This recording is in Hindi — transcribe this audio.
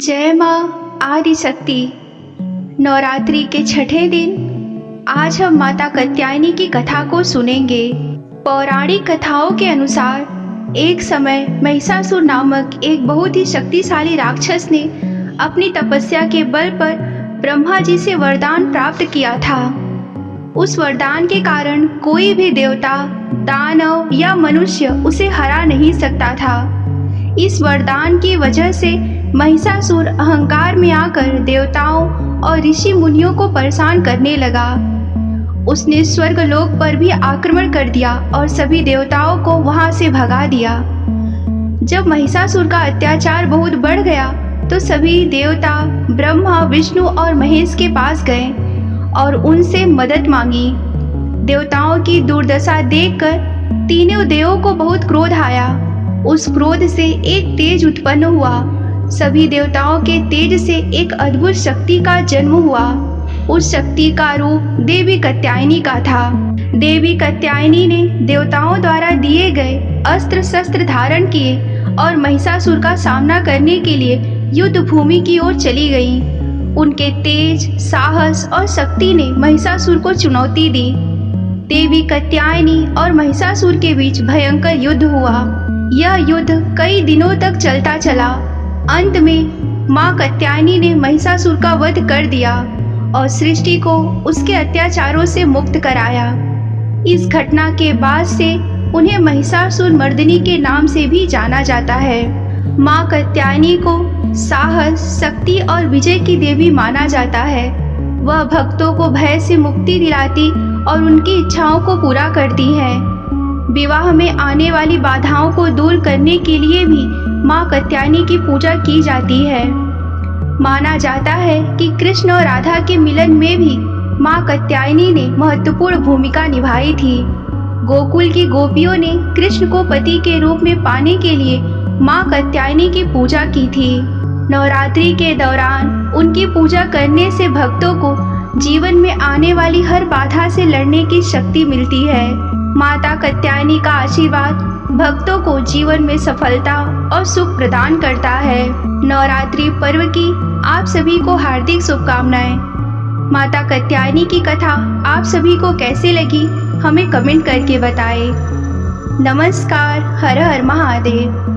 जय माँ आदिशक्ति। नवरात्रि के छठे दिन आज हम माता कात्यायनी की कथा को सुनेंगे। पौराणिक कथाओं के अनुसार एक समय महिषासुर नामक एक बहुत ही शक्तिशाली राक्षस ने अपनी तपस्या के बल पर ब्रह्मा जी से वरदान प्राप्त किया था। उस वरदान के कारण कोई भी देवता, दानव या मनुष्य उसे हरा नहीं सकता था। इस वरदान की वजह से महिषासुर अहंकार में आकर देवताओं और ऋषि मुनियों को परेशान करने लगा। उसने स्वर्गलोक पर भी आक्रमण कर दिया और सभी देवताओं को वहां से भगा दिया। जब महिषासुर का अत्याचार बहुत बढ़ गया तो सभी देवता ब्रह्मा, विष्णु और महेश के पास गए और उनसे मदद मांगी। देवताओं की दुर्दशा देखकर तीनों देवों को बहुत क्रोध आया। उस क्रोध से एक तेज उत्पन्न हुआ। सभी देवताओं के तेज से एक अद्भुत शक्ति का जन्म हुआ। उस शक्ति का रूप देवी कात्यायनी का था। देवी कात्यायनी ने देवताओं द्वारा दिए गए अस्त्र शस्त्र धारण किए और महिषासुर का सामना करने के लिए युद्ध भूमि की ओर चली गई। उनके तेज, साहस और शक्ति ने महिषासुर को चुनौती दी। देवी कात्यायनी और महिषासुर के बीच भयंकर युद्ध हुआ। यह युद्ध कई दिनों तक चलता चला। अंत में माँ कात्यायनी ने महिषासुर का वध कर दिया और सृष्टि को उसके अत्याचारों से मुक्त कराया। इस घटना के बाद से उन्हें महिषासुर मर्दिनी के नाम से भी जाना जाता है। माँ कात्यायनी को साहस, शक्ति और विजय की देवी माना जाता है। वह भक्तों को भय से मुक्ति दिलाती और उनकी इच्छाओं को पूरा करती है। विवाह में आने वाली बाधाओं को दूर करने के लिए भी माँ कात्यायनी की पूजा की जाती है। माना जाता है कि कृष्ण और राधा के मिलन में भी माँ कात्यायनी ने महत्वपूर्ण भूमिका निभाई थी। गोकुल की गोपियों ने कृष्ण को पति के रूप में पाने के लिए माँ कात्यायनी की पूजा की थी। नवरात्रि के दौरान उनकी पूजा करने से भक्तों को जीवन में आने वाली हर बाधा से लड़ने की शक्ति मिलती है। माता कात्यायनी का आशीर्वाद भक्तों को जीवन में सफलता और सुख प्रदान करता है। नवरात्रि पर्व की आप सभी को हार्दिक शुभकामनाएं। माता कात्यायनी की कथा आप सभी को कैसे लगी हमें कमेंट करके बताएं। नमस्कार। हर हर महादेव।